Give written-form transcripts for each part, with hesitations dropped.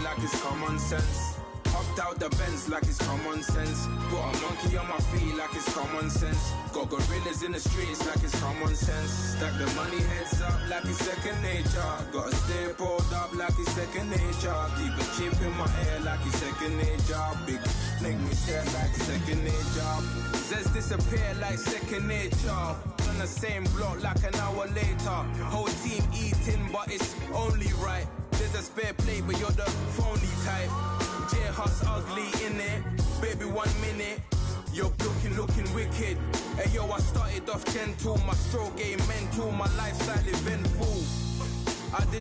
like it's common sense. Hopped out the Benz like it's common sense. Put a monkey on my feet like it's common sense. Got gorillas in the streets like it's common sense. Stack the money heads up like it's second nature. Gotta stay pulled up like it's second nature. Keep a chip in my ear like it's second nature. Big make me stare like second nature. Says disappear like second nature. On the same block like an hour later. Whole team eating but it's only right. There's a spare plate but you're the phony type. J-Hut's ugly in it, baby 1 minute. You're looking wicked. Hey yo, I started off gentle, my stroke game mental, my lifestyle eventful. I did.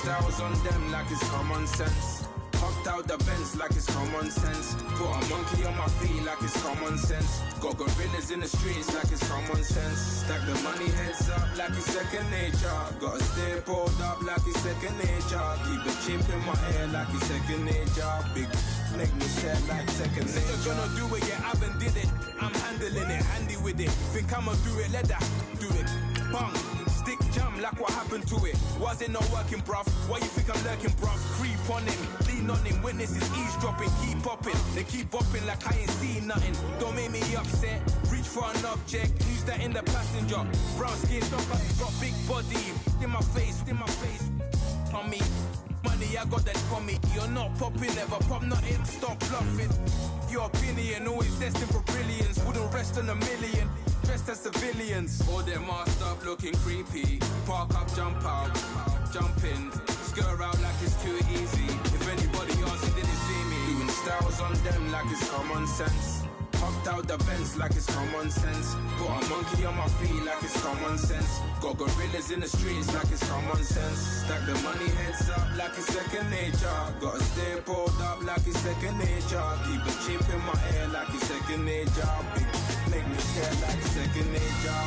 Styles on them like it's common sense. Hopped out the Benz like it's common sense. Put a monkey on my feet like it's common sense. Got gorillas in the streets like it's common sense. Stack the money heads up like it's second nature. Gotta stay pulled up like it's second nature. Keep the chip in my ear like it's second nature. Big make me share like second nature. You're gonna do it, yeah, I haven't did it. I'm handling it, handy with it. Think I'ma do it, let that do it. Bang. Stick jam like what happened to it. Was it not working, bruv? Why you think I'm lurking, bruv? Creep on him, lean on him. Witnesses eavesdropping, keep popping. They keep bopping like I ain't seen nothing. Don't make me upset. Reach for an object. Use that in the passenger. Brown skin, got big body. In my face, on me. Money, I got that for me. You're not popping, never pop nothing. Stop bluffing. Your opinion always destined for brilliance. Wouldn't rest on a million. Dressed as civilians. All them masked up looking creepy. Park up, jump out, jump in. Skirt out like it's too easy. If anybody else didn't see me. Doing styles on them like it's common sense. Hopped out the Benz like it's common sense. Put a monkey on my feet like it's common sense. Got gorillas in the streets like it's common sense. Stack the money heads up like it's second nature. Gotta stay pulled up like it's second nature. Keep a chip in my ear like it's second nature. Big make me scared like second nature.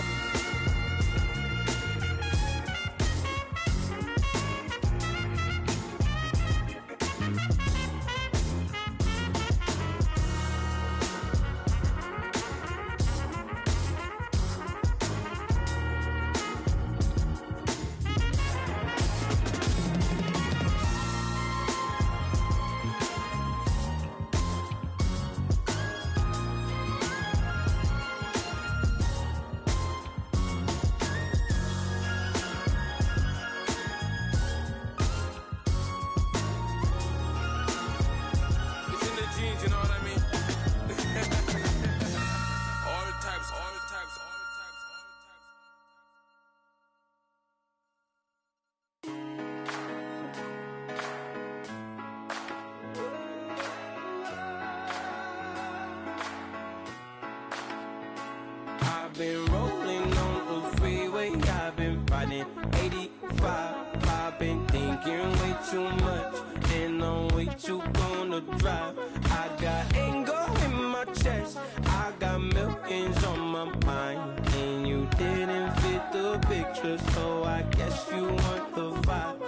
Been rolling on the freeway, I've been riding 85. I've been thinking way too much, and I'm way too gonna drive. I got anger in my chest, I got millions on my mind, and you didn't fit the picture, so I guess you want the vibe.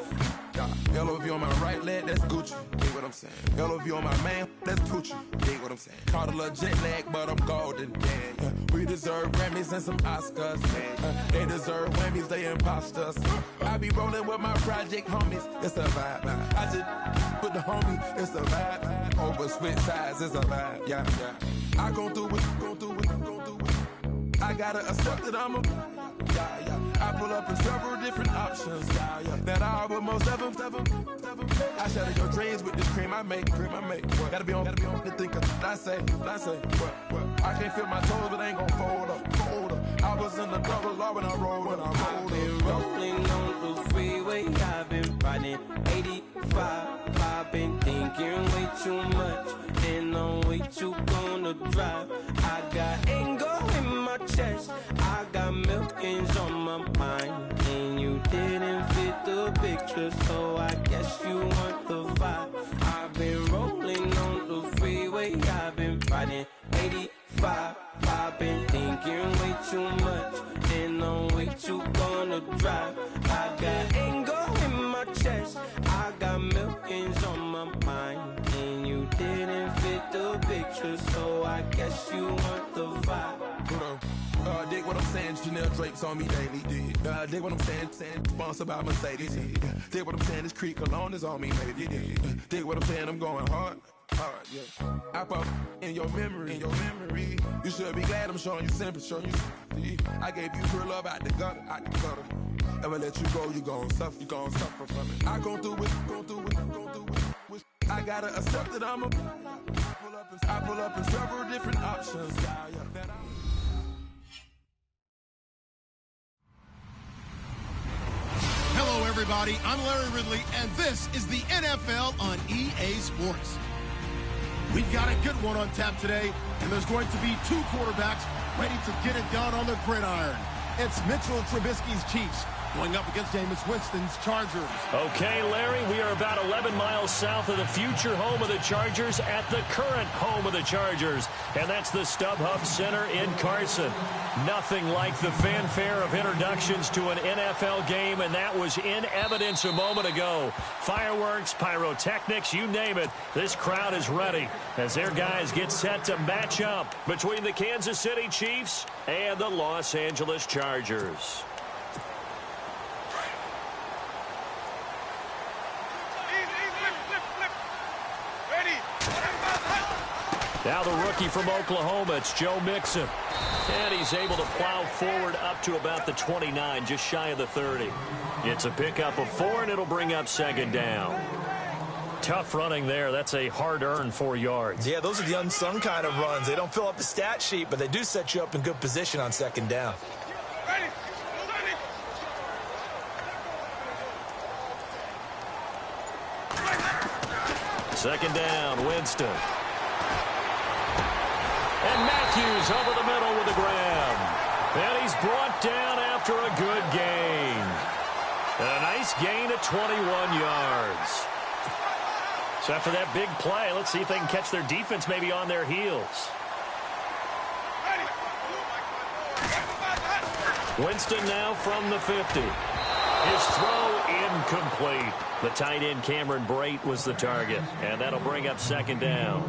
LOV on my right leg, that's Gucci. Dig what I'm saying? LOV on my man, that's Poochie. Dig what I'm saying? Caught a little jet lag, but I'm golden. Yeah. We deserve Grammys and some Oscars. They deserve whammies, they imposters. I be rolling with my project homies, it's a vibe. I just put the homie, it's a vibe. Over switch sides, it's a vibe. Yeah. I gon' do it, gon' do it, gon' do it. I gotta accept that I'm a. I pull up in several different options. That I but most of them. I shatter your dreams with this cream I make. What? Gotta be on the thinker. I say. What? I can't feel my toes, but ain't gon' fold up. I was in the double law when I rolled. I've been rolling on the freeway. I've been riding 85. I've been thinking way too much, and I'm way too gonna drive. I got anger in my chest, I got millions on my mind, and you didn't fit the picture, so I guess you want the vibe. I've been rolling on the freeway, I've been riding 85. I've been thinking way too much, and I'm way what you gonna drive. I got anger in my chest, I got millions on my mind, and you didn't fit the picture, so I guess you want the vibe. Dig what I'm saying, Chanel drapes on me daily. Dig what I'm saying, sponsored by Mercedes. Dig what I'm saying, this creek alone is on me, baby. Dig what I'm saying, I'm going hard, yeah. I pop in your memory, You should be glad I'm showing you sympathy, I gave you pure love out the gutter, Ever let you go, you gon' suffer, from it. I gon' do it, I gotta accept that I pull up in several different options, Hello, everybody. I'm Larry Ridley, and this is the NFL on EA Sports. We've got a good one on tap today, and there's going to be two quarterbacks ready to get it done on the gridiron. It's Mitchell Trubisky's Chiefs going up against Jameis Winston's Chargers. Okay, Larry, we are about 11 miles south of the future home of the Chargers at the current home of the Chargers, and that's the StubHub Center in Carson. Nothing like the fanfare of introductions to an NFL game, and that was in evidence a moment ago. Fireworks, pyrotechnics, you name it, this crowd is ready as their guys get set to match up between the Kansas City Chiefs and the Los Angeles Chargers. Now the rookie from Oklahoma, it's Joe Mixon. And he's able to plow forward up to about the 29, just shy of the 30. It's a pickup of 4, and it'll bring up second down. Tough running there. That's a hard-earned 4 yards. Yeah, those are the unsung kind of runs. They don't fill up the stat sheet, but they do set you up in good position on second down. Second down, Winston. And Matthews over the middle with a grab. And he's brought down after a good gain. And a nice gain of 21 yards. So after that big play, let's see if they can catch their defense maybe on their heels. Winston now from the 50. His throw incomplete. The tight end Cameron Brate was the target. And that'll bring up second down.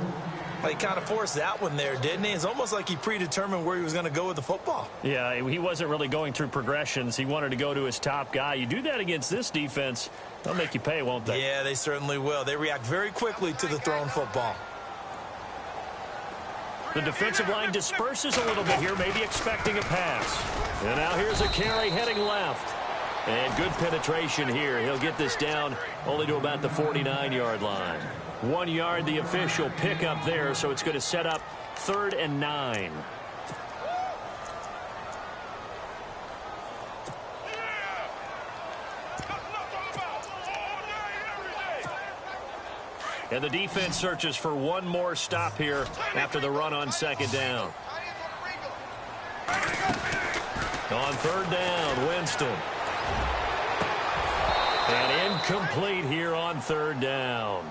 Well, he kind of forced that one there, didn't he? It's almost like he predetermined where he was going to go with the football. Yeah, he wasn't really going through progressions. He wanted to go to his top guy. You do that against this defense, they'll make you pay, won't they? Yeah, they certainly will. They react very quickly to the thrown football. The defensive line disperses a little bit here, maybe expecting a pass. And now here's a carry heading left. And good penetration here. He'll get this down only to about the 49-yard line. 1 yard, the official pickup there, so it's going to set up 3rd and 9. And the defense searches for one more stop here after the run on second down. On 3rd down, Winston. And incomplete here on 3rd down.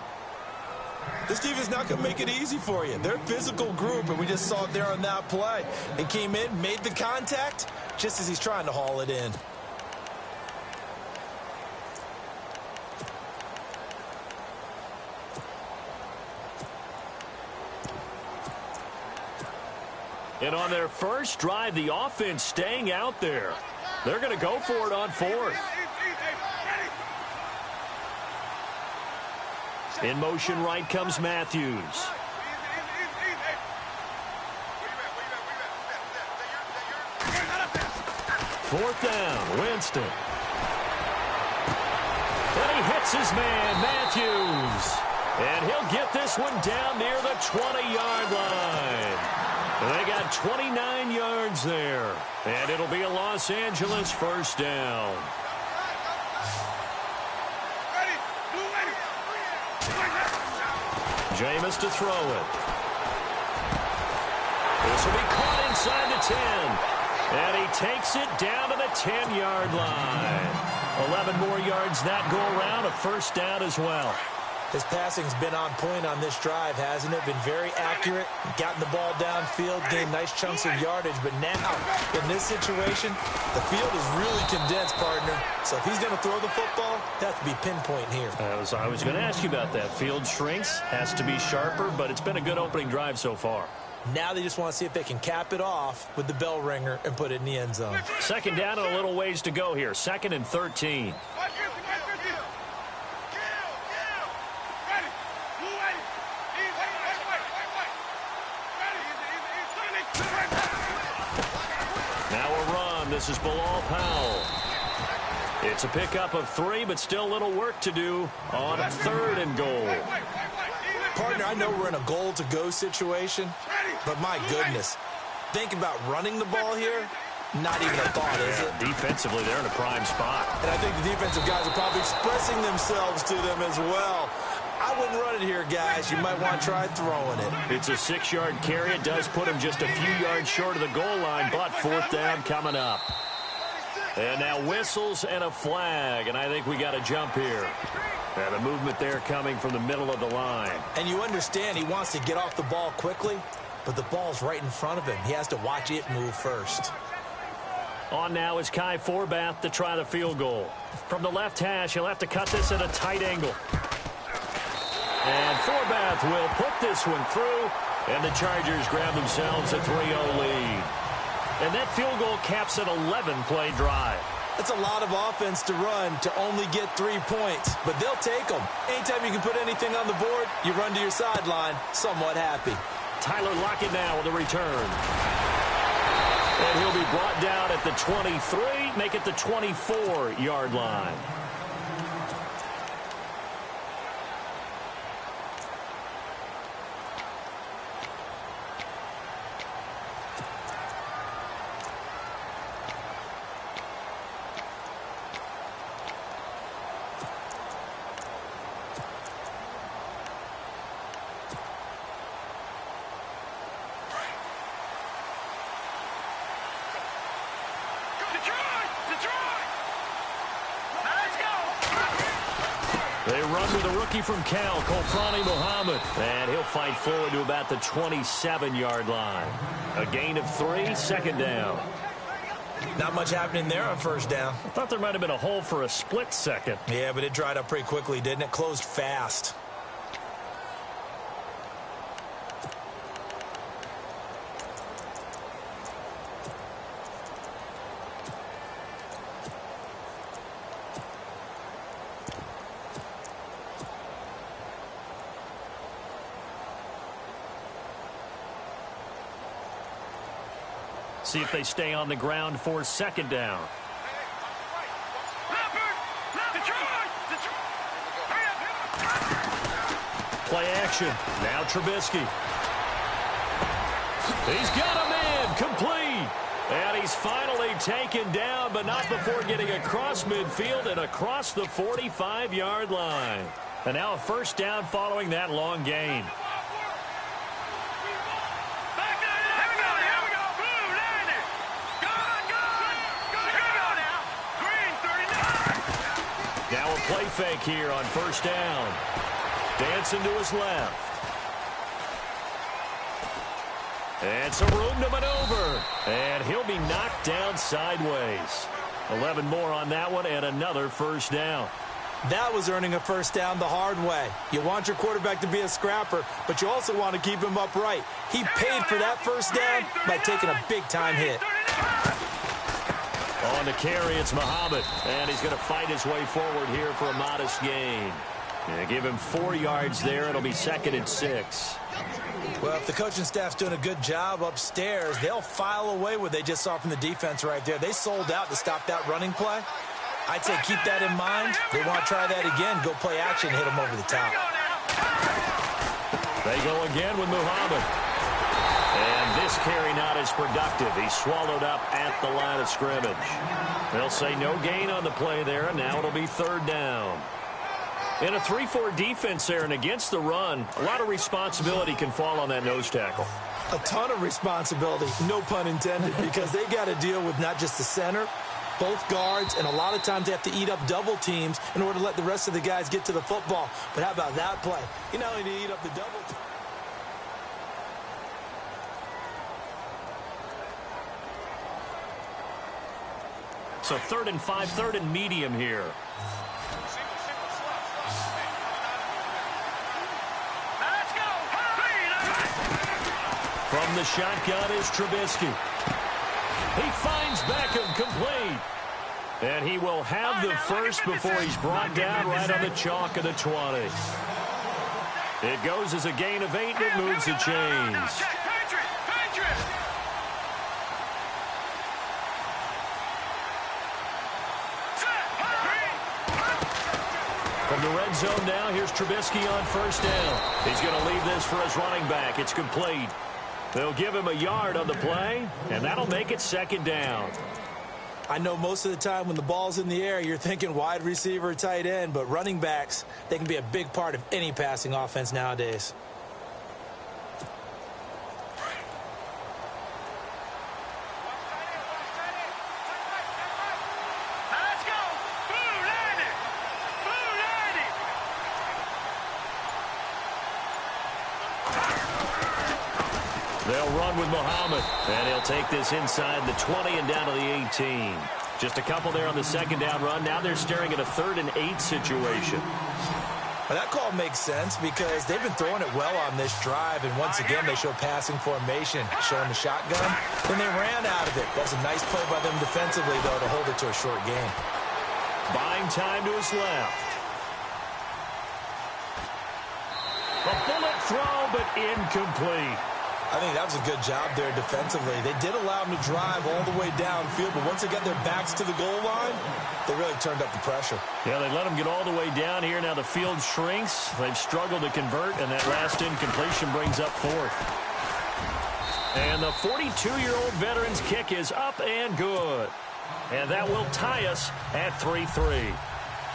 This team is not going to make it easy for you. They're a physical group, and we just saw it there on that play. He came in, made the contact, just as he's trying to haul it in. And on their first drive, the offense staying out there. They're going to go for it on 4th. In motion right comes Matthews. 4th down, Winston. And he hits his man, Matthews. And he'll get this one down near the 20-yard line. And they got 29 yards there. And it'll be a Los Angeles first down. Jameis to throw it. This will be caught inside the 10. And he takes it down to the 10-yard line. 11 more yards that go around, a first down as well. His passing's been on point on this drive, hasn't it? Been very accurate, gotten the ball downfield, gained nice chunks of yardage. But now, in this situation, the field is really condensed, partner. So if he's going to throw the football, it has to be pinpoint here. I was going to ask you about that. Field shrinks, has to be sharper, but it's been a good opening drive so far. Now they just want to see if they can cap it off with the bell ringer and put it in the end zone. Second down and a little ways to go here. 2nd and 13. This is Bilal Powell. It's a pickup of 3, but still a little work to do on 3rd and goal. Partner, I know we're in a goal-to-go situation, but my goodness, think about running the ball here. Not even a thought, is it? Defensively, they're in a prime spot. And I think the defensive guys are probably expressing themselves to them as well. I wouldn't run it here, guys. You might want to try throwing it. It's a 6-yard carry. It does put him just a few yards short of the goal line, but 4th down coming up. And now whistles and a flag, and I think we got a jump here. And a movement there coming from the middle of the line. And you understand he wants to get off the ball quickly, but the ball's right in front of him. He has to watch it move first. On now is Kai Forbath to try the field goal. From the left hash, he'll have to cut this at a tight angle. And Forbath will put this one through, and the Chargers grab themselves a 3-0 lead. And that field goal caps an 11-play drive. That's a lot of offense to run to only get 3 points, but they'll take them. Anytime you can put anything on the board, you run to your sideline somewhat happy. Tyler Lockett now with a return. And he'll be brought down at the 23, make it the 24-yard line. They run with a rookie from Cal, Kolfrani Muhammad, and he'll fight forward to about the 27-yard line. A gain of 3, 2nd down. Not much happening there on 1st down. I thought there might have been a hole for a split second. Yeah, but it dried up pretty quickly, didn't it? Closed fast. See if they stay on the ground for 2nd down. Play action. Now Trubisky. He's got a man complete. And he's finally taken down, but not before getting across midfield and across the 45-yard line. And now a 1st down following that long gain. Now a play fake here on 1st down. Dancing to his left. And some room to maneuver. And he'll be knocked down sideways. 11 more on that one and another 1st down. That was earning a 1st down the hard way. You want your quarterback to be a scrapper, but you also want to keep him upright. He paid for that 1st down by taking a big-time hit. On the carry, it's Muhammad, and he's going to fight his way forward here for a modest gain. Yeah, give him 4 yards there. It'll be 2nd and 6. Well, if the coaching staff's doing a good job upstairs, they'll file away what they just saw from the defense right there. They sold out to stop that running play. I'd say keep that in mind. They want to try that again. Go play action, hit them over the top. They go again with Muhammad. And this carry not as productive. He's swallowed up at the line of scrimmage. They'll say no gain on the play there, and now it'll be 3rd down. In a 3-4 defense there and against the run, a lot of responsibility can fall on that nose tackle. A ton of responsibility, no pun intended, because they got to deal with not just the center, both guards, and a lot of times they have to eat up double teams in order to let the rest of the guys get to the football. But how about that play? You not only need to eat up the double team. So 3rd and 5, 3rd and medium here. From the shotgun is Trubisky. He finds Beckham complete. And he will have the first before he's brought down right on the chalk of the 20. It goes as a gain of 8, and it moves the chains. From the red zone now, here's Trubisky on 1st down. He's going to leave this for his running back. It's complete. They'll give him a yard on the play, and that'll make it 2nd down. I know most of the time when the ball's in the air, you're thinking wide receiver, tight end, but running backs, they can be a big part of any passing offense nowadays. They'll run with Muhammad, and he'll take this inside the 20 and down to the 18. Just a couple there on the 2nd down run. Now they're staring at a 3rd and 8 situation. Well, that call makes sense because they've been throwing it well on this drive, and once again they show passing formation, showing the shotgun. Then they ran out of it. That's a nice play by them defensively, though, to hold it to a short game. Buying time to his left. A bullet throw, but incomplete. I think that was a good job there defensively. They did allow them to drive all the way downfield, but once they got their backs to the goal line, they really turned up the pressure. Yeah, they let them get all the way down here. Now the field shrinks. They've struggled to convert, and that last incompletion brings up 4th. And the 42-year-old veteran's kick is up and good. And that will tie us at 3-3.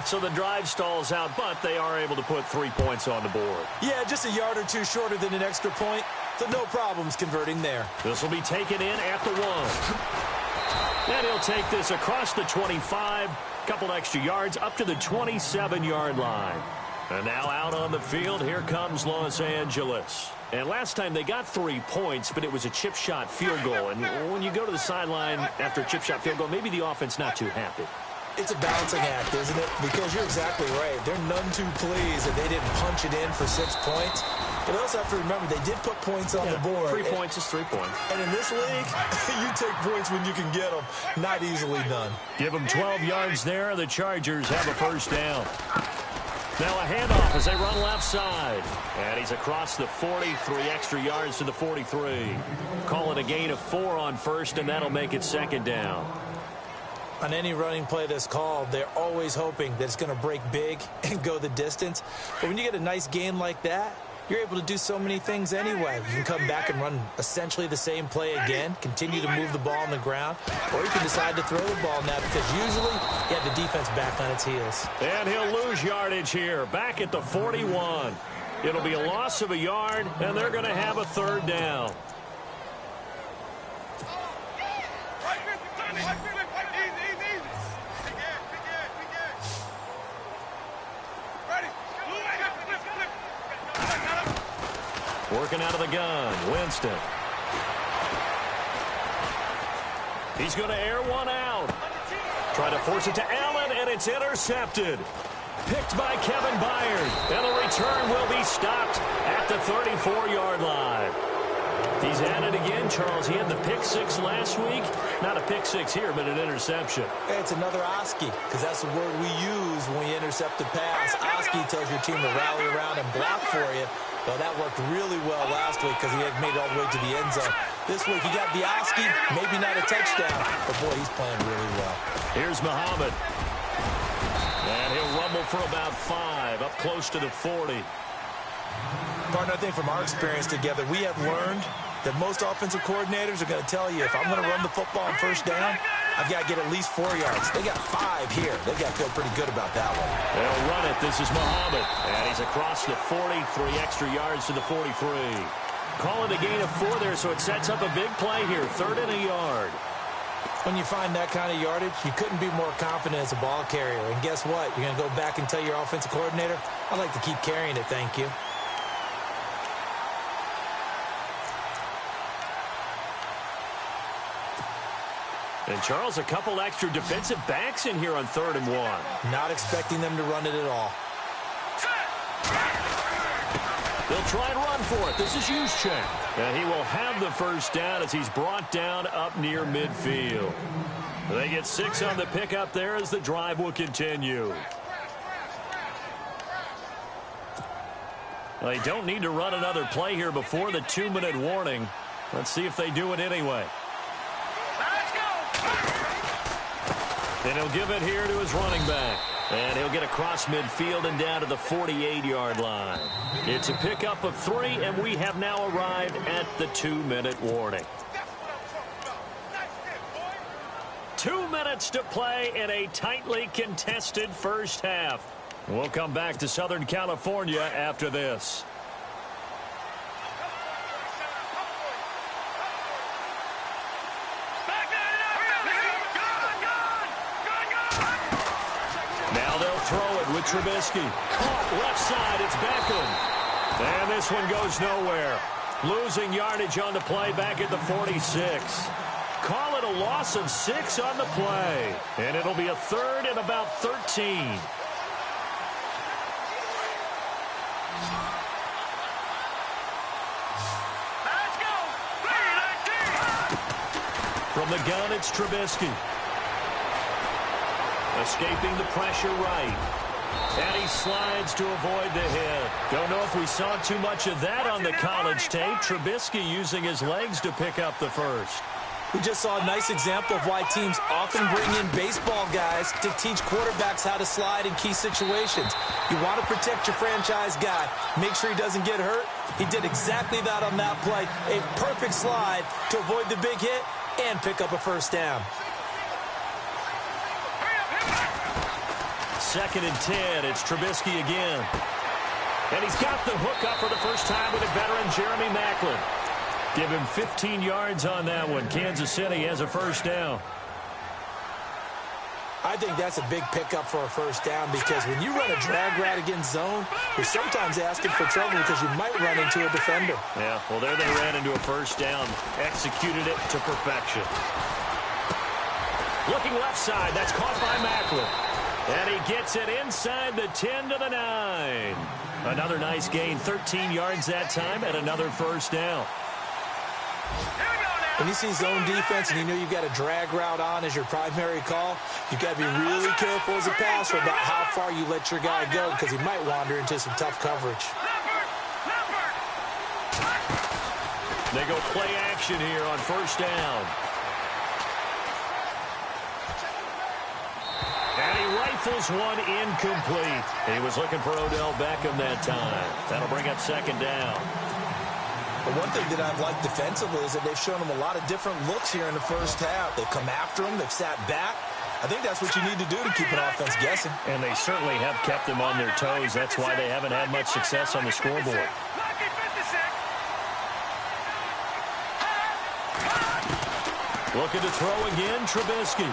So the drive stalls out, but they are able to put 3 points on the board. Yeah, just a yard or two shorter than an extra point. So no problems converting there. This will be taken in at the 1. And he'll take this across the 25. Couple extra yards up to the 27-yard line. And now out on the field, here comes Los Angeles. And last time they got 3 points, but it was a chip shot field goal. And when you go to the sideline after a chip shot field goal, maybe the offense not too happy. It's a balancing act, isn't it? Because you're exactly right. They're none too pleased that they didn't punch it in for 6 points. But they also have to remember they did put points on the board. 3 points is 3 points. And in this league, you take points when you can get them. Not easily done. Give them 12 yards there. The Chargers have a 1st down. Now a handoff as they run left side. And he's across the 40, 3 extra yards to the 43. Call it a gain of 4 on 1st, and that'll make it 2nd down. On any running play that's called, they're always hoping that it's going to break big and go the distance. But when you get a nice gain like that, you're able to do so many things anyway. You can come back and run essentially the same play again, continue to move the ball on the ground, or you can decide to throw the ball now because usually you have the defense back on its heels. And he'll lose yardage here, back at the 41. It'll be a loss of a yard, and they're going to have a 3rd down. Working out of the gun, Winston. He's going to air one out. Trying to force it to Allen, and it's intercepted. Picked by Kevin Byard. And the return will be stopped at the 34-yard line. He's at it again, Charles. He had the pick 6 last week. Not a pick 6 here, but an interception. Hey, it's another Oski, because that's the word we use when you intercept a pass. Oski tells your team to rally around and block for you. Well, that worked really well last week because he had made it all the way to the end zone. This week he got the Oski, maybe not a touchdown, but boy, he's playing really well. Here's Muhammad. And he'll rumble for about 5, up close to the 40. Partner, I think from our experience together, we have learned that most offensive coordinators are going to tell you, if I'm going to run the football on 1st down, I've got to get at least 4 yards. They got 5 here. They've got to feel pretty good about that one. They'll run it. This is Muhammad. And he's across the 40, 3 extra yards to the 43. Call it a gain of 4 there, so it sets up a big play here. 3rd and a yard. When you find that kind of yardage, you couldn't be more confident as a ball carrier. And guess what? You're going to go back and tell your offensive coordinator, I'd like to keep carrying it, thank you. And, Charles, a couple extra defensive backs in here on 3rd and 1. Not expecting them to run it at all. They'll try and run for it. This is Juszczyk. And he will have the first down as he's brought down up near midfield. They get 6 on the pickup there as the drive will continue. They don't need to run another play here before the 2-minute warning. Let's see if they do it anyway. And he'll give it here to his running back. And he'll get across midfield and down to the 48-yard line. It's a pickup of 3, and we have now arrived at the 2-minute warning. 2 minutes to play in a tightly contested first half. We'll come back to Southern California after this. Now they'll throw it with Trubisky. Caught left side. It's Beckham. And this one goes nowhere. Losing yardage on the play back at the 46. Call it a loss of 6 on the play. And it'll be a 3rd and about 13. From the gun, it's Trubisky. Escaping the pressure right. And he slides to avoid the hit. Don't know if we saw too much of that on the college tape. Trubisky using his legs to pick up the first. We just saw a nice example of why teams often bring in baseball guys to teach quarterbacks how to slide in key situations. You want to protect your franchise guy. Make sure he doesn't get hurt. He did exactly that on that play. A perfect slide to avoid the big hit and pick up a first down. 2nd and 10. It's Trubisky again. And he's got the hook up for the first time with a veteran, Jeremy Maclin. Give him 15 yards on that one. Kansas City has a first down. I think that's a big pickup for a first down because when you run a drag route against zone, you're sometimes asking for trouble because you might run into a defender. Yeah, well, there they ran into a first down. Executed it to perfection. Looking left side. That's caught by Maclin. And he gets it inside the 10 to the 9. Another nice gain, 13 yards that time, and another first down. When you see zone defense and you know you've got a drag route on as your primary call, you've got to be really careful as a passer about how far you let your guy go because he might wander into some tough coverage. They go play action here on first down. And he rifles one incomplete. He was looking for Odell Beckham that time. That'll bring up 2nd down. But one thing that I've liked defensively is that they've shown him a lot of different looks here in the first half. They've come after him. They've sat back. I think that's what you need to do to keep an offense guessing. And they certainly have kept them on their toes. That's why they haven't had much success on the scoreboard. Looking to throw again, Trubisky.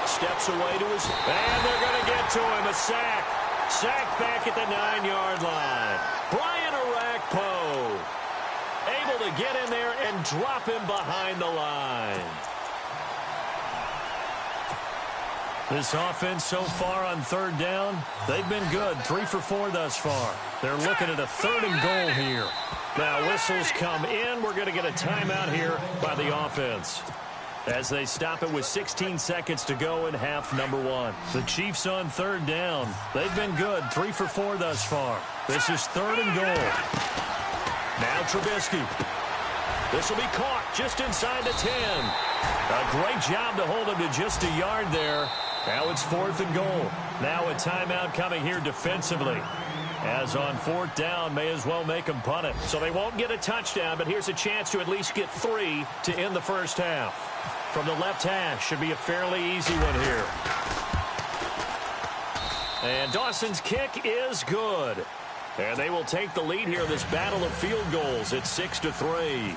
Steps away to his... And they're going to get to him. A sack. Sack back at the 9-yard line. Brian Orakpo able to get in there and drop him behind the line. This offense so far on 3rd down, they've been good. 3 for 4 thus far. They're looking at a 3rd and goal here. Now whistles come in. We're going to get a timeout here by the offense as they stop it with 16 seconds to go in half number 1. The Chiefs on 3rd down. They've been good. 3 for 4 thus far. This is 3rd and goal. Now Trubisky. This will be caught just inside the 10. A great job to hold him to just a yard there. Now it's 4th and goal. Now a timeout coming here defensively. As on 4th down, may as well make them punt it. So they won't get a touchdown, but here's a chance to at least get 3 to end the first half. From the left hash, should be a fairly easy one here. And Dawson's kick is good. And they will take the lead here in this battle of field goals at 6-3.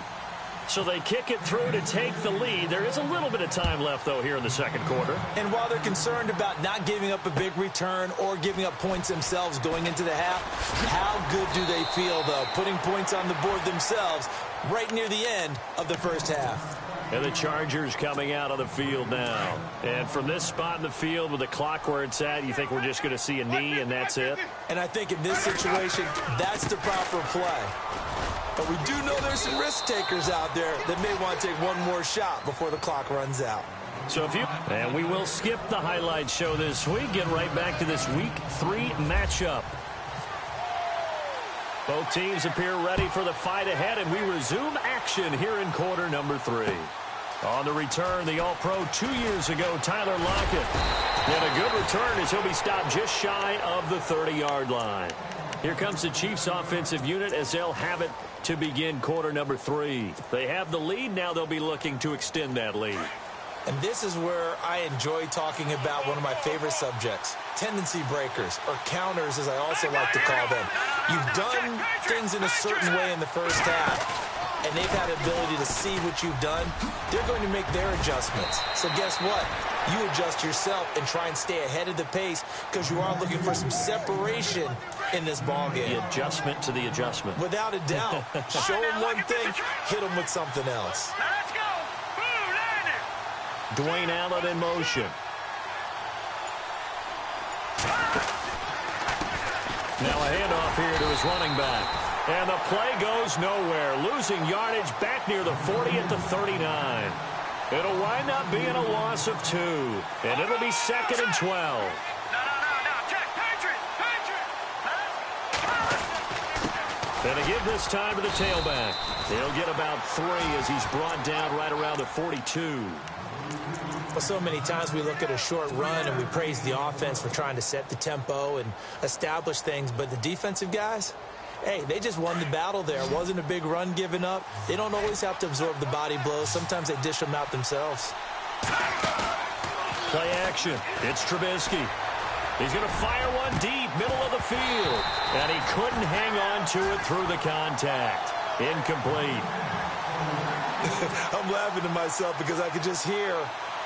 So they kick it through to take the lead. There is a little bit of time left, though, here in the second quarter. And while they're concerned about not giving up a big return or giving up points themselves going into the half, how good do they feel, though, putting points on the board themselves right near the end of the first half? And the Chargers coming out of the field now. And from this spot in the field with the clock where it's at, you think we're just going to see a knee and that's it? And I think in this situation, that's the proper play. But we do know there's some risk takers out there that may want to take one more shot before the clock runs out. And we will skip the highlight show this week. Get right back to this Week 3 matchup. Both teams appear ready for the fight ahead, and we resume action here in quarter number 3. On the return, the All-Pro 2 years ago, Tyler Lockett. And a good return as he'll be stopped just shy of the 30-yard line. Here comes the Chiefs offensive unit as they'll have it to begin quarter number 3. They have the lead. Now they'll be looking to extend that lead. And this is where I enjoy talking about one of my favorite subjects, tendency breakers, or counters as I also like to call them. You've done things in a certain way in the first half, and they've had the ability to see what you've done. They're going to make their adjustments. So guess what? You adjust yourself and try and stay ahead of the pace because you are looking for some separation in this ballgame. The adjustment to the adjustment. Without a doubt. Show them one thing, hit them with something else. Dwayne Allen in motion. Now a handoff here to his running back. And the play goes nowhere. Losing yardage back near the 40 at the 39. It'll wind up being a loss of 2. And it'll be 2nd and 12. And to give this time to the tailback. He'll get about 3 as he's brought down right around the 42. Well, so many times we look at a short run and we praise the offense for trying to set the tempo and establish things. But the defensive guys, hey, they just won the battle there. It wasn't a big run given up. They don't always have to absorb the body blows. Sometimes they dish them out themselves. Play action. It's Trubisky. He's going to fire one deep, middle of the field. And he couldn't hang on to it through the contact. Incomplete. I'm laughing to myself because I could just hear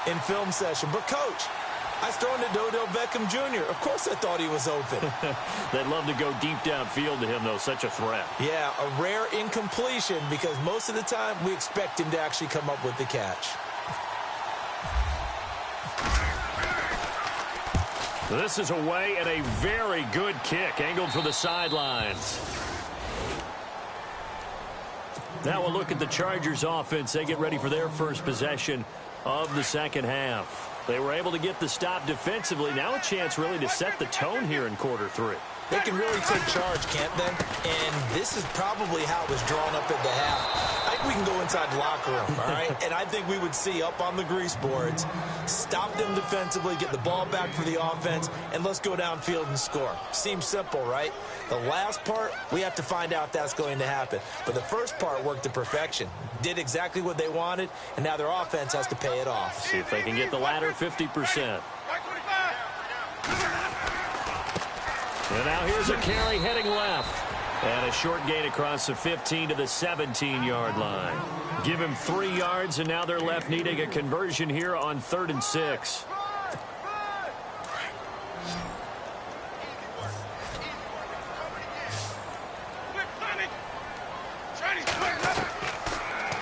in film session. But, Coach, I was throwing to Odell Beckham Jr. Of course I thought he was open. They'd love to go deep downfield to him, though. Such a threat. Yeah, a rare incompletion because most of the time we expect him to actually come up with the catch. This is away and a very good kick angled for the sidelines. Now we'll look at the Chargers offense. They get ready for their first possession of the second half. They were able to get the stop defensively. Now a chance really to set the tone here in quarter 3. They can really take charge, can't they? And this is probably how it was drawn up at the half. I think we can go inside the locker room, all right? And I think we would see up on the grease boards, stop them defensively, get the ball back for the offense, and let's go downfield and score. Seems simple, right? The last part, we have to find out if that's going to happen. But the first part worked to perfection. Did exactly what they wanted, and now their offense has to pay it off. See if they can get the latter 50%. And now here's a carry heading left. And a short gain across the 15 to the 17-yard line. Give him 3 yards, and now they're left needing a conversion here on 3rd and 6.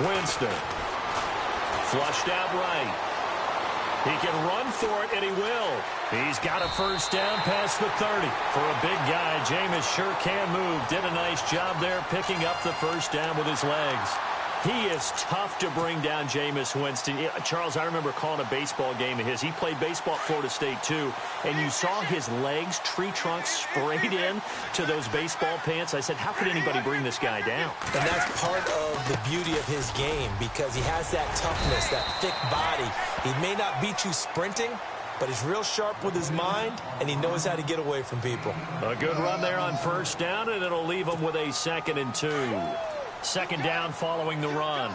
Winston. Flushed out right. He can run for it, and he will. He's got a first down past the 30. For a big guy, Jameis sure can move. Did a nice job there picking up the first down with his legs. He is tough to bring down, Jameis Winston. Charles, I remember calling a baseball game of his. He played baseball at Florida State, too. And you saw his legs, tree trunks sprayed in to those baseball pants. I said, how could anybody bring this guy down? And that's part of the beauty of his game because he has that toughness, that thick body. He may not beat you sprinting, but he's real sharp with his mind, and he knows how to get away from people. A good run there on first down, and it'll leave him with a 2nd and 2. 2nd down following the run.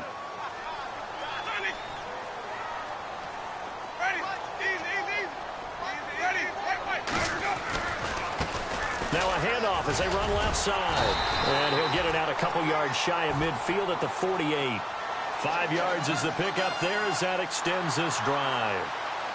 Now a handoff as they run left side. And he'll get it out a couple yards shy of midfield at the 48. 5 yards is the pickup there as that extends this drive.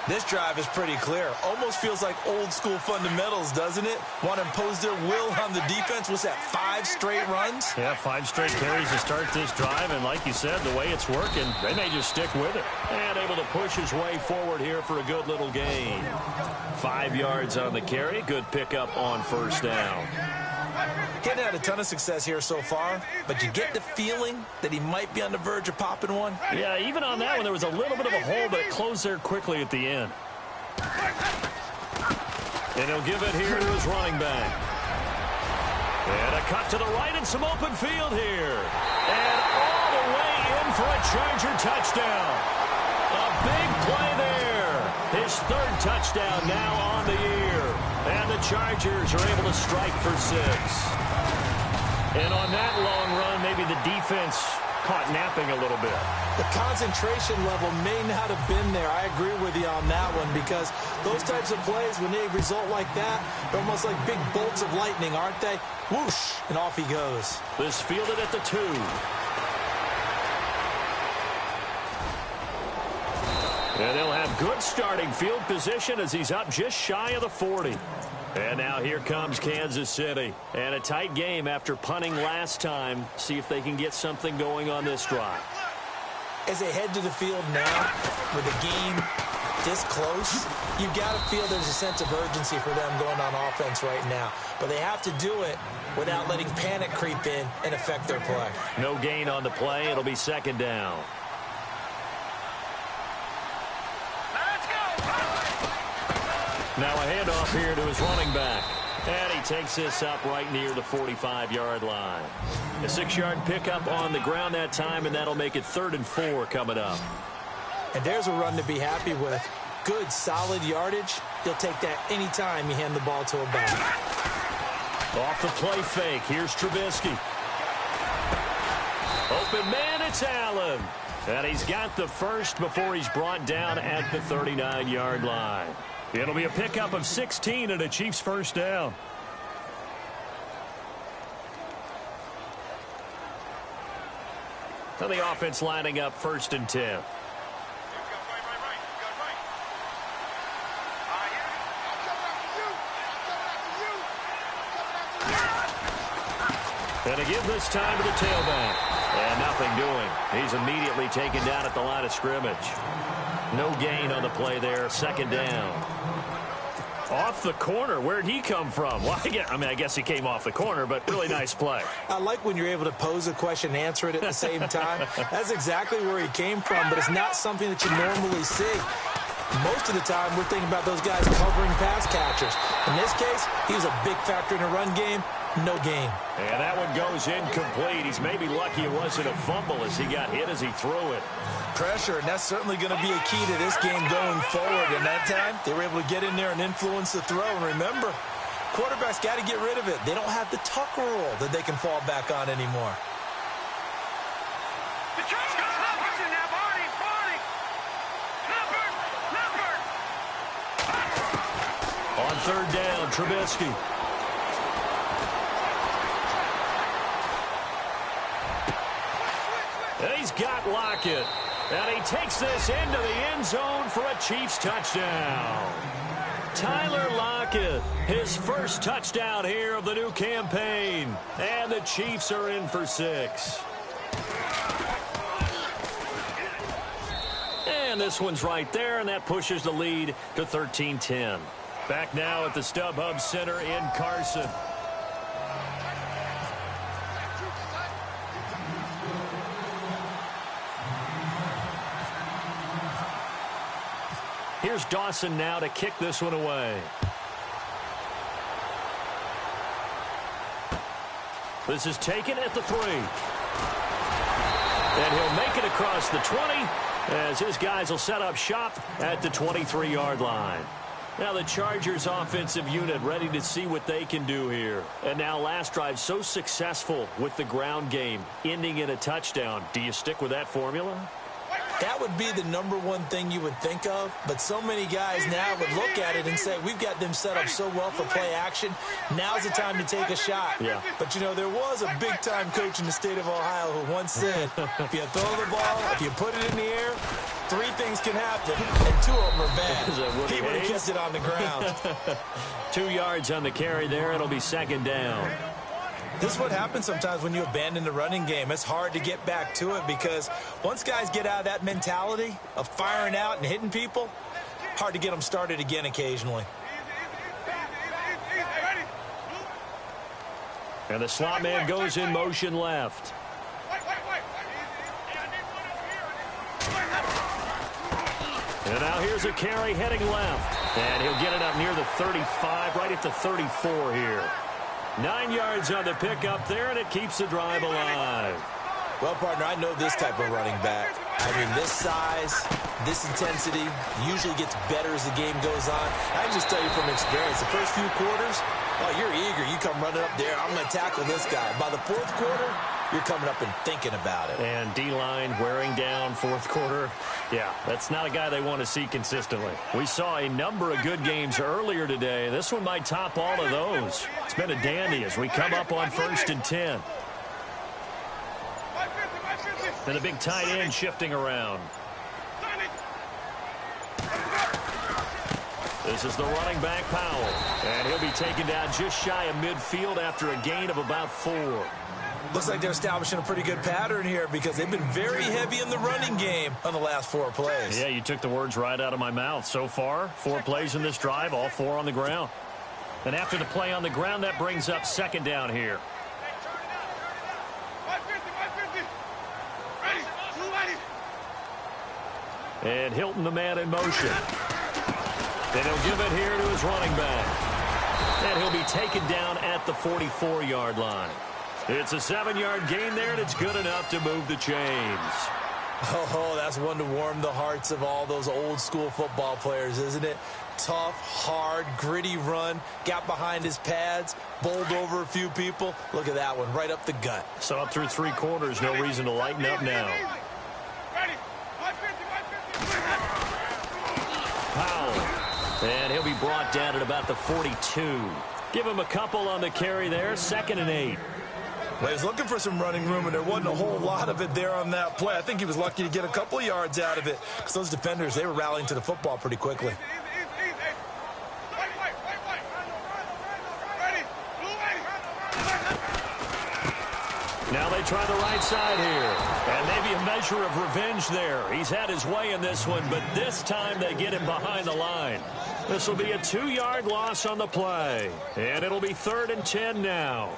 This drive is pretty clear. Almost feels like old school fundamentals, doesn't it? Want to impose their will on the defense. What's that, 5 straight runs? Yeah, 5 straight carries to start this drive. And like you said, the way it's working, they may just stick with it. And able to push his way forward here for a good little gain. 5 yards on the carry. Good pickup on first down. Hadn't had a ton of success here so far, but you get the feeling that he might be on the verge of popping one. Yeah, even on that one, there was a little bit of a hole, but it closed there quickly at the end. And he'll give it here to his running back. And a cut to the right and some open field here. And all the way in for a Charger touchdown. A big play there. His 3rd touchdown now on the year. And the Chargers are able to strike for 6. And on that long run, maybe the defense caught napping a little bit. The concentration level may not have been there. I agree with you on that one, because those types of plays, when they result like that, they're almost like big bolts of lightning, aren't they? Whoosh, and off he goes. This fielded at the 2. And they'll have good starting field position as he's up just shy of the 40. And now here comes Kansas City. And a tight game after punting last time. See if they can get something going on this drive. As they head to the field now, with the game this close, you've got to feel there's a sense of urgency for them going on offense right now. But they have to do it without letting panic creep in and affect their play. No gain on the play. It'll be 2nd down. Now a handoff here to his running back. And he takes this up right near the 45-yard line. A 6-yard pickup on the ground that time, and that'll make it 3rd and 4 coming up. And there's a run to be happy with. Good, solid yardage. He'll take that anytime you hand the ball to a back. Off the play fake. Here's Trubisky. Open man, it's Allen. And he's got the first before he's brought down at the 39-yard line. It'll be a pickup of 16 and a Chiefs 1st down. Now the offense lining up 1st and 10. And a give this time to the tailback. And nothing doing. He's immediately taken down at the line of scrimmage. No gain on the play there. 2nd down. Off the corner. Where'd he come from? Well, I guess he came off the corner, but really nice play. I like when you're able to pose a question and answer it at the same time. That's exactly where he came from, but it's not something that you normally see. Most of the time, we're thinking about those guys covering pass catchers. In this case, he was a big factor in the run game. No gain. And that one goes incomplete. He's maybe lucky it wasn't a fumble as he got hit as he threw it. Pressure, and that's certainly going to be a key to this game going forward. And that time, they were able to get in there and influence the throw. And remember, quarterbacks got to get rid of it. They don't have the tuck rule that they can fall back on anymore. On 3rd down, Trubisky. And he's got Lockett. And he takes this into the end zone for a Chiefs touchdown. Tyler Lockett, his 1st touchdown here of the new campaign. And the Chiefs are in for 6. And this one's right there, and that pushes the lead to 13-10. Back now at the StubHub Center in Carson. Here's Dawson now to kick this one away. This is taken at the 3. And he'll make it across the 20 as his guys will set up shop at the 23-yard line. Now the Chargers offensive unit ready to see what they can do here. And now last drive so successful with the ground game, ending in a touchdown. Do you stick with that formula? That would be the #1 thing you would think of, but so many guys now would look at it and say, we've got them set up so well for play action. Now's the time to take a shot. Yeah. But, you know, there was a big-time coach in the state of Ohio who once said, if you throw the ball, if you put it in the air, 3 things can happen, and 2 of them are bad. He would have kept it on the ground. 2 yards on the carry there. It'll be second down. This is what happens sometimes when you abandon the running game. It's hard to get back to it because once guys get out of that mentality of firing out and hitting people, hard to get them started again occasionally. And the slot man goes in motion left. And now here's a carry heading left. And he'll get it up near the 35, right at the 34 here. 9 yards on the pickup there, and it keeps the drive alive. Well, partner, I know this type of running back. I mean, this size, this intensity usually gets better as the game goes on. I can just tell you from experience, the first few quarters, oh, you're eager. You come running up there, I'm going to tackle this guy. By the 4th quarter, you're coming up and thinking about it. And D-line wearing down 4th quarter. Yeah, that's not a guy they want to see consistently. We saw a number of good games earlier today. This one might top all of those. It's been a dandy as we come up on 1st and 10. And a big tight end shifting around. This is the running back, Powell. And he'll be taken down just shy of midfield after a gain of about 4. Looks like they're establishing a pretty good pattern here because they've been very heavy in the running game on the last 4 plays. Yeah, you took the words right out of my mouth. So far, 4 plays in this drive, all 4 on the ground. And after the play on the ground, that brings up second down here. And Hilton, the man in motion. And he'll give it here to his running back. And he'll be taken down at the 44-yard line. It's a 7-yard gain there, and it's good enough to move the chains. Oh, that's one to warm the hearts of all those old-school football players, isn't it? Tough, hard, gritty run, got behind his pads, bowled over a few people. Look at that one, right up the gut. So up through 3 quarters, no reason to lighten up now. Powell, and he'll be brought down at about the 42. Give him a couple on the carry there, 2nd and 8. Well, he was looking for some running room, and there wasn't a whole lot of it there on that play. I think he was lucky to get a couple of yards out of it because those defenders, they were rallying to the football pretty quickly. Now they try the right side here, and maybe a measure of revenge there. He's had his way in this one, but this time they get him behind the line. This will be a 2-yard loss on the play, and it'll be 3rd and 10 now.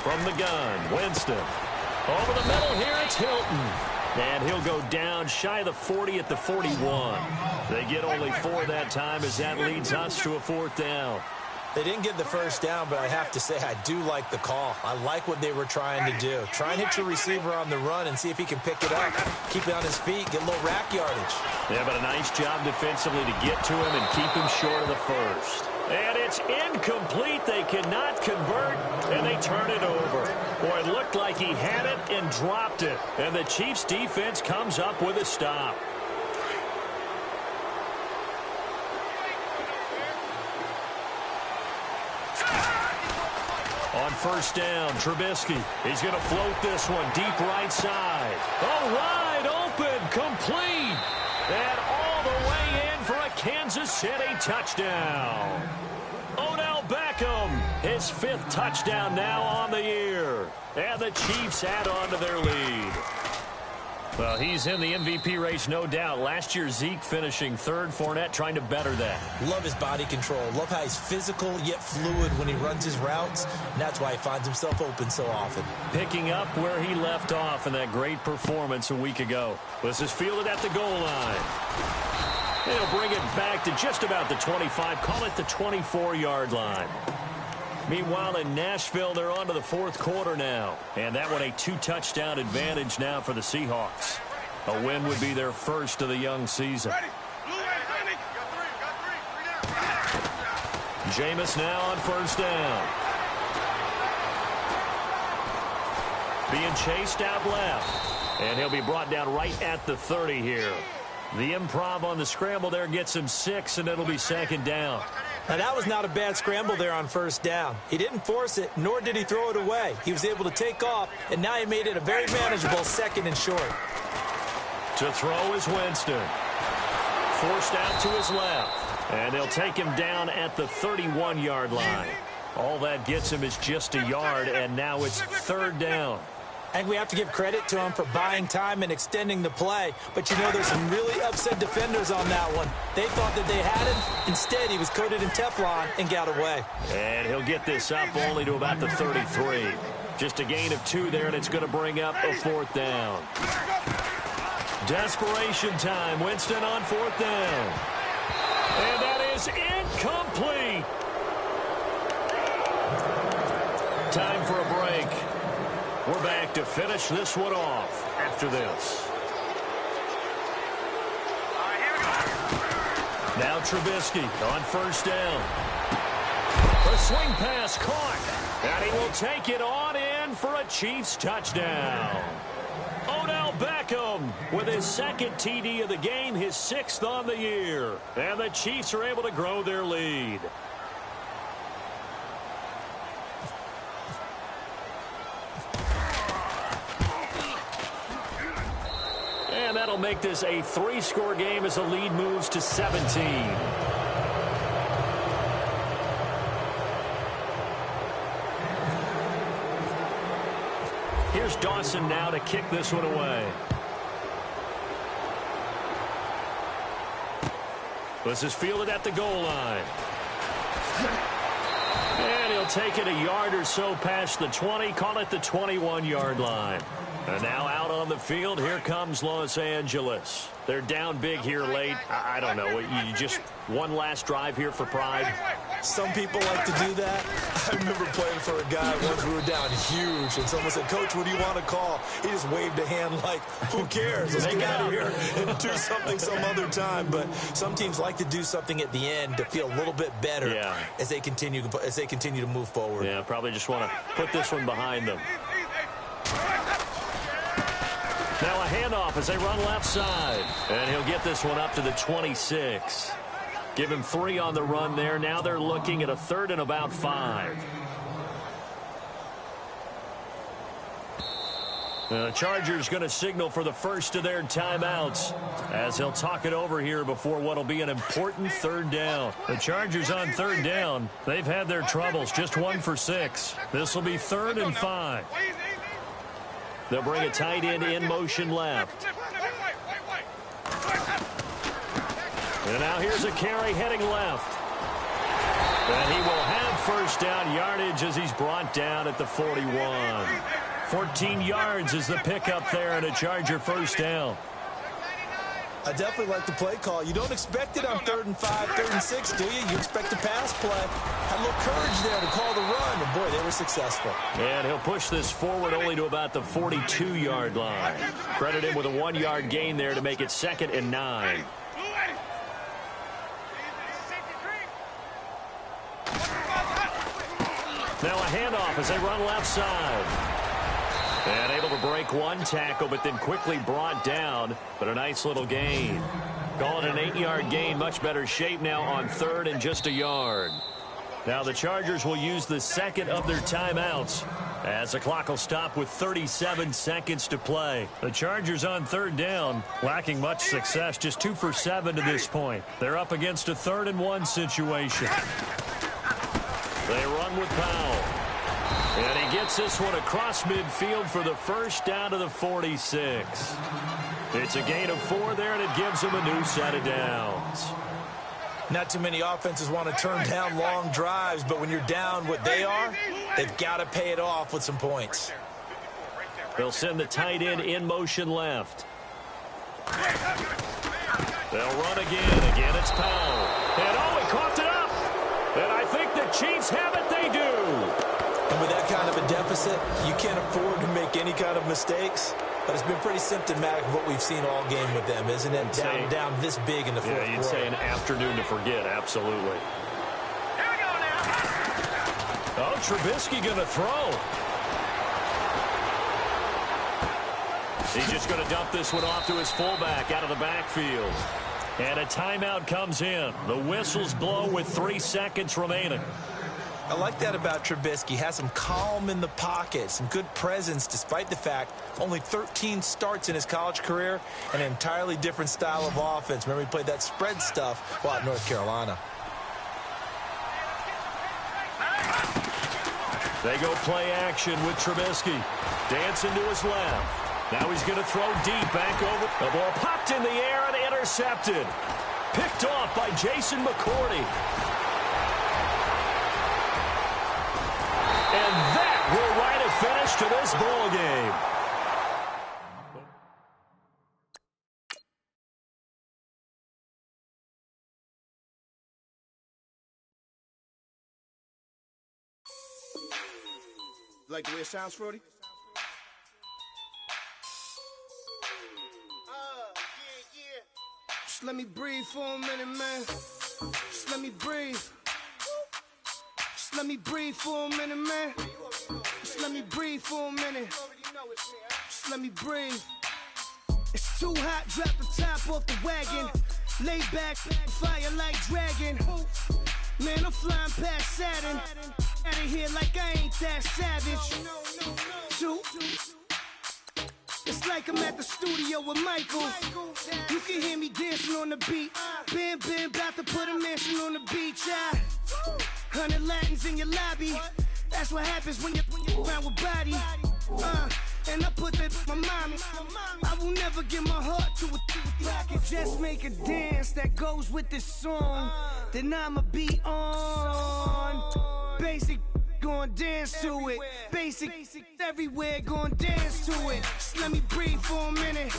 From the gun, Winston. Over the middle here, it's Hilton. And he'll go down shy of the 40 at the 41. They get only 4 that time as that leads us to a 4th down. They didn't get the first down, but I have to say I do like the call. I like what they were trying to do. Try and hit your receiver on the run and see if he can pick it up. Keep it on his feet, get a little rack yardage. Yeah, but a nice job defensively to get to him and keep him short of the first. And it's incomplete. They cannot convert, and they turn it over. Boy, it looked like he had it and dropped it. And the Chiefs' defense comes up with a stop. On 1st down, Trubisky. He's going to float this one deep right side. Oh, wide open, complete. And all the way in for a Kansas City touchdown. Odell Beckham, his 5th touchdown now on the year. And the Chiefs add on to their lead. Well, he's in the MVP race, no doubt. Last year, Zeke finishing 3rd. Fournette trying to better that. Love his body control. Love how he's physical yet fluid when he runs his routes. And that's why he finds himself open so often. Picking up where he left off in that great performance a week ago. This is fielded at the goal line. They'll bring it back to just about the 25. Call it the 24-yard line. Meanwhile, in Nashville, they're on to the 4th quarter now. And that one a 2-touchdown advantage now for the Seahawks. A win would be their first of the young season. Jameis now on first down. Being chased out left. And he'll be brought down right at the 30 here. The improv on the scramble there gets him 6, and it'll be second down. Now, that was not a bad scramble there on first down. He didn't force it, nor did he throw it away. He was able to take off, and now he made it a very manageable second and short. To throw is Winston. Forced out to his left. And they'll take him down at the 31-yard line. All that gets him is just a yard, and now it's third down. I think we have to give credit to him for buying time and extending the play. But, you know, there's some really upset defenders on that one. They thought that they had him. Instead, he was coated in Teflon and got away. And he'll get this up only to about the 33. Just a gain of 2 there, and it's going to bring up a fourth down. Desperation time. Winston on fourth down. And that is incomplete. Time for a break. We're back to finish this one off after this. Now Trubisky on first down. A swing pass caught. And he will take it on in for a Chiefs touchdown. Odell Beckham with his second TD of the game, his 6th on the year. And the Chiefs are able to grow their lead. And that'll make this a 3-score game as the lead moves to 17. Here's Dawson now to kick this one away. This is fielded at the goal line. And he'll take it a yard or so past the 20, call it the 21-yard line. And now out on the field, here comes Los Angeles. They're down big here late. I don't know. You just one last drive here for pride? Some people like to do that. I remember playing for a guy once we were down huge, and someone said, "Coach, what do you want to call?" He just waved a hand like, who cares? Let's get out of here and do something some other time. But some teams like to do something at the end to feel a little bit better as they continue to move forward. Yeah, probably just want to put this one behind them. Now a handoff as they run left side. And he'll get this one up to the 26. Give him 3 on the run there. Now they're looking at a 3rd and about 5. The Chargers going to signal for the first of their timeouts as they'll talk it over here before what will be an important 3rd down. The Chargers on 3rd down. They've had their troubles. Just 1 for 6. This will be 3rd and 5. They'll bring a tight end in motion left. And now here's a carry heading left. And he will have first down yardage as he's brought down at the 41. 14 yards is the pickup there and a Charger first down. I definitely like the play call. You don't expect it on 3rd and 5, 3rd and 6, do you? You expect a pass play. Had a little courage there to call the run, and boy, they were successful. And he'll push this forward only to about the 42-yard line. Credit him with a 1-yard gain there to make it 2nd and 9. Now a handoff as they run left side. And able to break one tackle, but then quickly brought down. But a nice little gain. Call it an 8-yard gain. Much better shape now on 3rd and just a yard. Now the Chargers will use the 2nd of their timeouts as the clock will stop with 37 seconds to play. The Chargers on 3rd down, lacking much success, just 2 for 7 to this point. They're up against a 3rd and 1 situation. They run with Powell. And he gets this one across midfield for the first down to the 46. It's a gain of 4 there, and it gives him a new set of downs. Not too many offenses want to turn down long drives, but when you're down what they are, they've got to pay it off with some points. They'll send the tight end in motion left. They'll run again. Again, it's Powell. And he coughed it up. And I think the Chiefs have it. They do. And with that kind of a deficit, you can't afford to make any kind of mistakes. But it's been pretty symptomatic of what we've seen all game with them, isn't it? Down this big in the fourth quarter. You'd say an afternoon to forget, absolutely. Here we go Oh, Trubisky going to throw. He's just going to dump this one off to his fullback out of the backfield. And a timeout comes in. The whistles blow with 3 seconds remaining. I like that about Trubisky. Has some calm in the pocket, some good presence, despite the fact only 13 starts in his college career, and an entirely different style of offense. Remember, he played that spread stuff while at North Carolina. They go play action with Trubisky. Dancing to his left. Now he's going to throw deep back over. The ball popped in the air and intercepted. Picked off by Jason McCourty. And that will write a finish to this ball game. Like the way it sounds, Frody? Just let me breathe for a minute, man. Just let me breathe. Just let me breathe for a minute, man. Just let me breathe for a minute. Just let me breathe. It's too hot, drop the top off the wagon. Lay back, fire like dragon. Man, I'm flying past Saturn. Out of here like I ain't that savage. Two. It's like I'm at the studio with Michael. You can hear me dancing on the beat. Bam, bam, about to put a mansion on the beach. 100 Latins in your lobby. That's what happens when you're around with body. And I put that with my mommy. I will never give my heart to a I can just make a dance that goes with this song. Then I'ma be on. Basic, gon' dance to it. Basic, everywhere, gon' dance to it. Just let me breathe for a minute.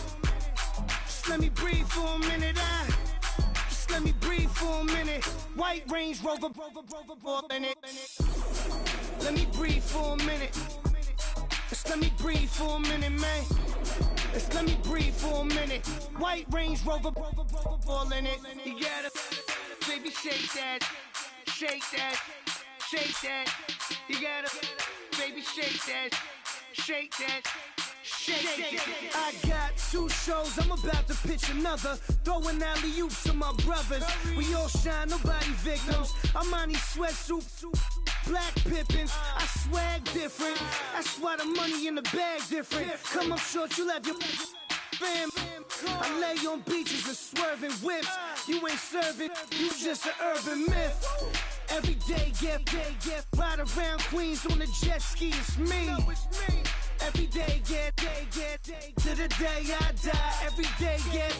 Just let me breathe for a minute. Just let me breathe for a minute. White Range Rover, in it. Let me breathe for a minute. Just let me breathe for a minute, man. Just let me breathe for a minute. White Range Rover, ball in it. You gotta, baby, shake that, shake that, shake that. You gotta, baby, shake that, shake that. Shake. I got 2 shows, I'm about to pitch another. Throwing alley-oops to my brothers. We all shine, nobody victims. I'm on these sweatsuits, black Pippins. I swag different. That's why the money in the bag different. Come up short, you have your fam. I lay on beaches and swerving whips. You ain't serving, you just an urban myth. Every day, get ride around Queens on a jet ski, it's me. Every day, get to the day I die. Every day, get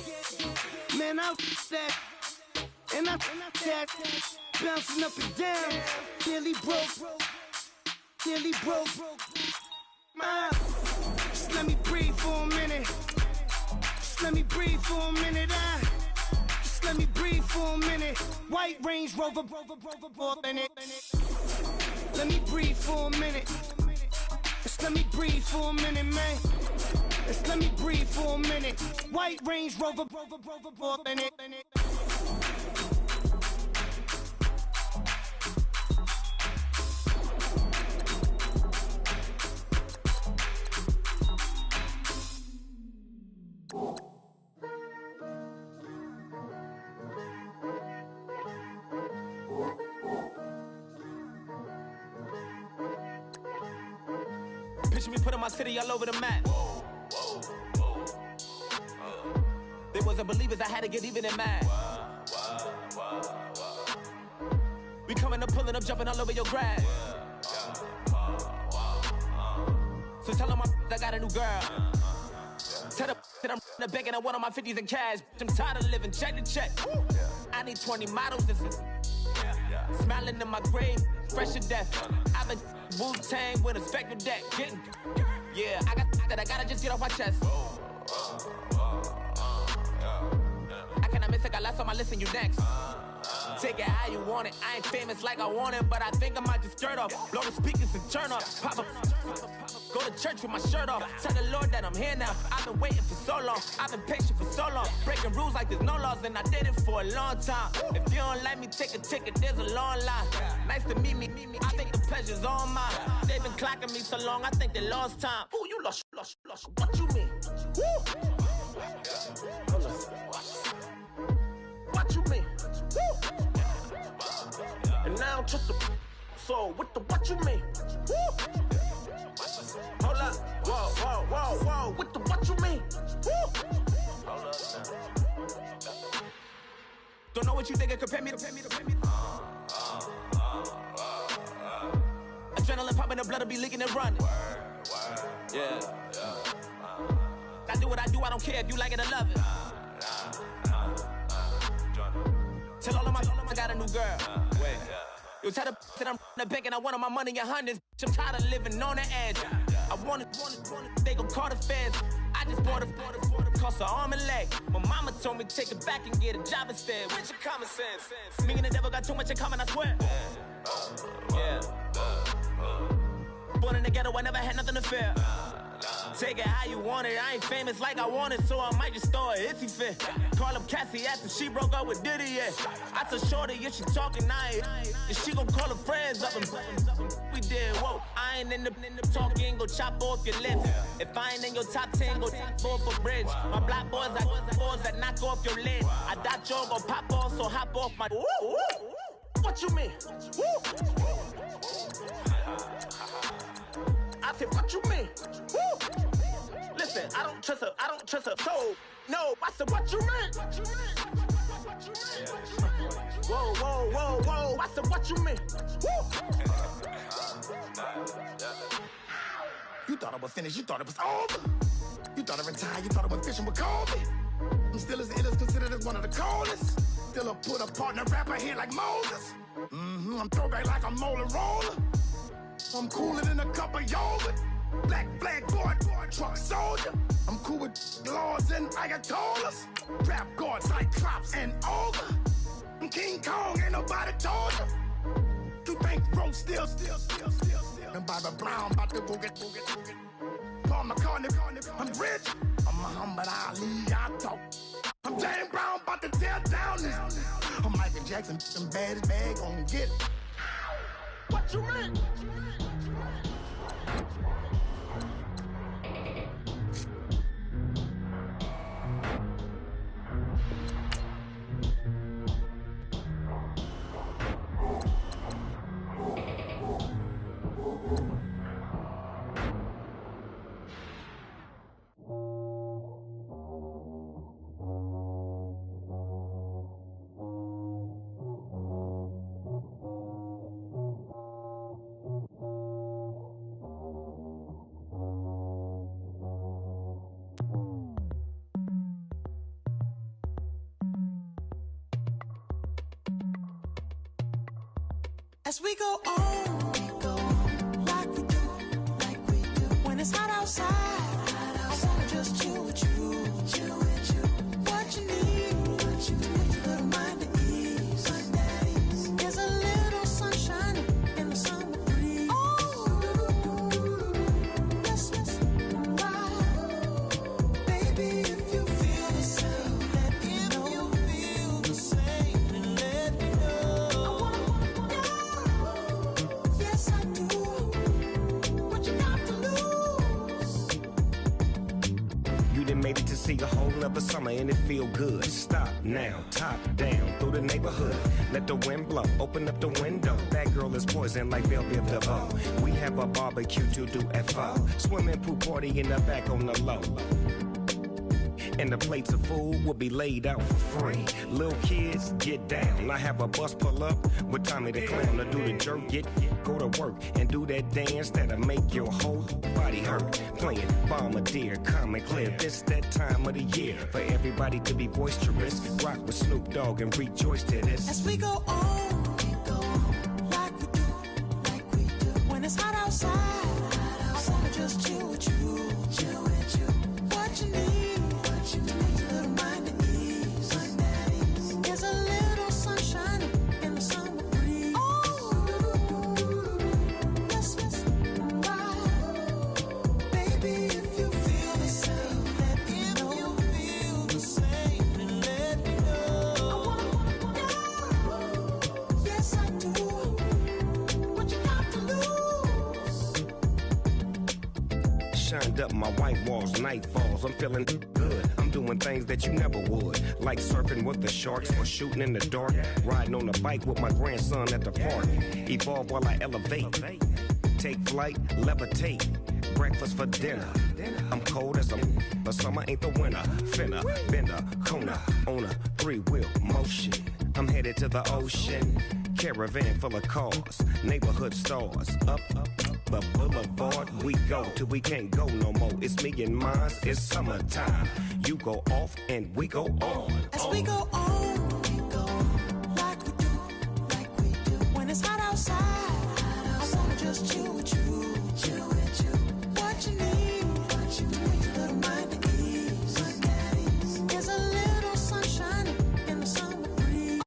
man, I that and I that bouncing up and down. Nearly broke. Just let me breathe for a minute. Just let me breathe for a minute. Just let me breathe for a minute. White Range Rover, in it. Let me breathe for a minute. Just let me breathe for a minute, man. Just let me breathe for a minute. White Range Rover, in it. Picture me putting my city all over the map. They wasn't believers, I had to get even in mad. We coming up, pulling up, jumping all over your grass. So tell them I got a new girl. Tell them that I'm the bag and I want on my 50s in cash. I'm tired of living check to check. I need 20 models, this is smiling in my grave, fresh to death. I've been Wu-Tang with a spectral deck. Getting, yeah, I gotta just get off my chest. I cannot miss it, got last on my list and you next. Take it how you want it. I ain't famous like I want it, but I think I might just stir it up. Blow the speakers and turn up. Pop up. Go to church with my shirt off. Tell the Lord that I'm here now. I've been waiting for so long. I've been patient for so long. Breaking rules like there's no laws, and I did it for a long time. If you don't like me, take a ticket. There's a long line. Nice to meet me. I think the pleasure's all mine. They've been clocking me so long, I think they lost time. Ooh, you lost. What you mean? Woo! What you mean? Woo! And now I'm just a so what you mean? Woo! Hold up, whoa, what you mean? Woo! Hold up now. Don't know what you think it compare me to. Adrenaline popping, the blood'll be leaking and running. Yeah. I do what I do, I don't care if you like it or love it. Tell all of my I got a new girl. Wait. You tell the that I'm the bank and I want all my money in hundreds. I'm tired of living on the edge. I want it, they gon' call the feds. I just bought it, cost an arm and leg. My mama told me take it back and get a job instead. Where's your common sense? Me and the devil got too much in common, I swear. Yeah. Born in the ghetto, I never had nothing to fear. Take it how you want it. I ain't famous like I want it, so I might just throw a iffy fit. Call up Cassie after she broke up with Diddy, yeah. I told Shorty if she talking, and she gon' call her friends up and we did, whoa. I ain't in the talking, go chop off your lips. If I ain't in your top 10, go fall for bridge. My black boys like boys that knock off your lid. I thought you gon' pop off, so hop off my. What you mean? I said, what you mean? Woo! Listen, I don't trust her. So, no, I said, what you mean? Whoa, I said, what you mean? Woo! You thought I was finished, you thought it was over. You thought I retired, you thought I went fishing with Kobe. I'm still as ill as considered as one of the coldest. Still a put a partner rapper here like Moses. I'm throwback like a molar roller. I'm cooler than a cup of yogurt. Black flag boy, truck soldier. I'm cool with laws and ayatollahs. Rap gods like Cyclops and Ogre. I'm King Kong, ain't nobody told you. You think Rose still. And Bobby Brown about to go get. Paul McCartney, I'm rich. I'm Muhammad Ali, I talk. I'm James Brown, about to tear down this. I'm Michael Jackson, them bad as bad gon' get. What you mean? As we go on, like we do. When it's hot outside, I wanna just chill with you. What you need, a little mind at ease. There's a little sunshine in the summer breeze. Yes, baby, if you feel the same, let me know. You feel the same, and let me know. Yes, I do. What you got to lose? You done made it to see a whole nother summer and it feel good. Stop now, top down through the neighborhood. Let the wind blow, open up the window. That girl is poison like Velvet DeVoe. We have a barbecue to do at 4. Swimming pool party in the back on the low. And the plates of food will be laid out for free. Little kids, get down. I have a bus pull up with Tommy the Clown to do the jerk. Go to work and do that dance that'll make your whole body hurt. Playing Bombardier, calm and clear. This that time of the year for everybody to be boisterous. Rock with Snoop Dogg and rejoice to this. As we go on, like we do. When it's hot outside, I wanna just chill with you. What you need, a little mind at ease. There's a little sunshine in the summer breeze. Yes, Wind up my white walls, night falls. I'm feeling good. I'm doing things that you never would, like surfing with the sharks or shooting in the dark. Riding on a bike with my grandson at the park. Evolve while I elevate. Take flight, levitate. Breakfast for dinner. I'm cold as but summer ain't the winter. Finna, bender, Kona, on a 3-wheel motion. I'm headed to the ocean. Caravan full of cars, neighborhood stars. Up the boulevard we go till we can't go no more. It's me and mine, it's summertime. You go off and we go on. As we go on, we go like we do, like we do. When it's hot outside, I wanna just chill with you, chill with you. What you need, a little mind at ease. There's a little sunshine in the summer breeze.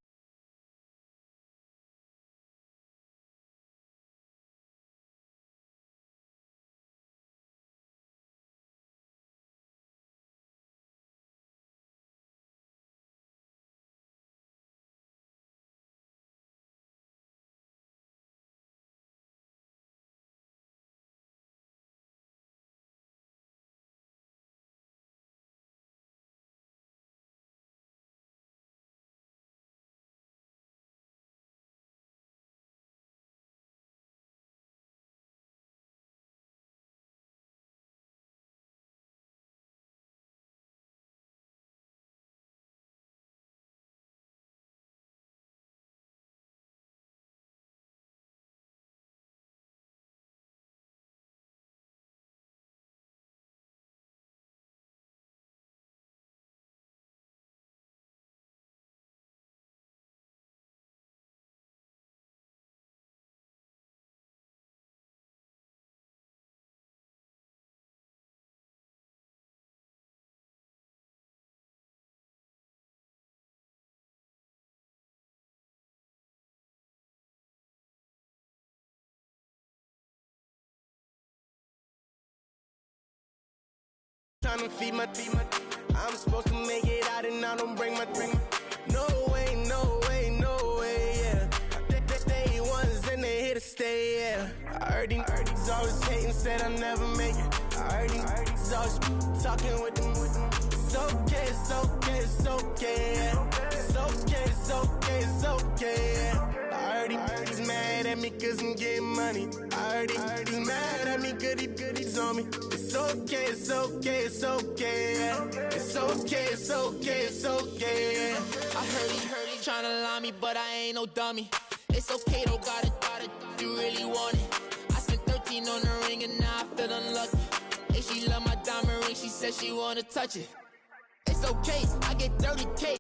Tryna feed my I'm supposed to make it out and I don't bring my No way, no way, no way, yeah. They ones and they here to stay, yeah. I heard these always hating, said I never make it. I heard these always talking with them. It's okay, it's okay, it's okay, yeah. It's okay, it's okay, it's okay, yeah. I heard he's mad at me cause I'm getting money. I heard he's mad at me cause he's on me. It's okay, it's okay, it's okay, yeah. It's okay, it's okay, it's okay, yeah. I heard he tryna lie me, but I ain't no dummy. It's okay, though, got it, you really want it. I spent 13 on the ring and now I feel unlucky. And she love my diamond ring, she said she wanna touch it. It's okay, I get 30K.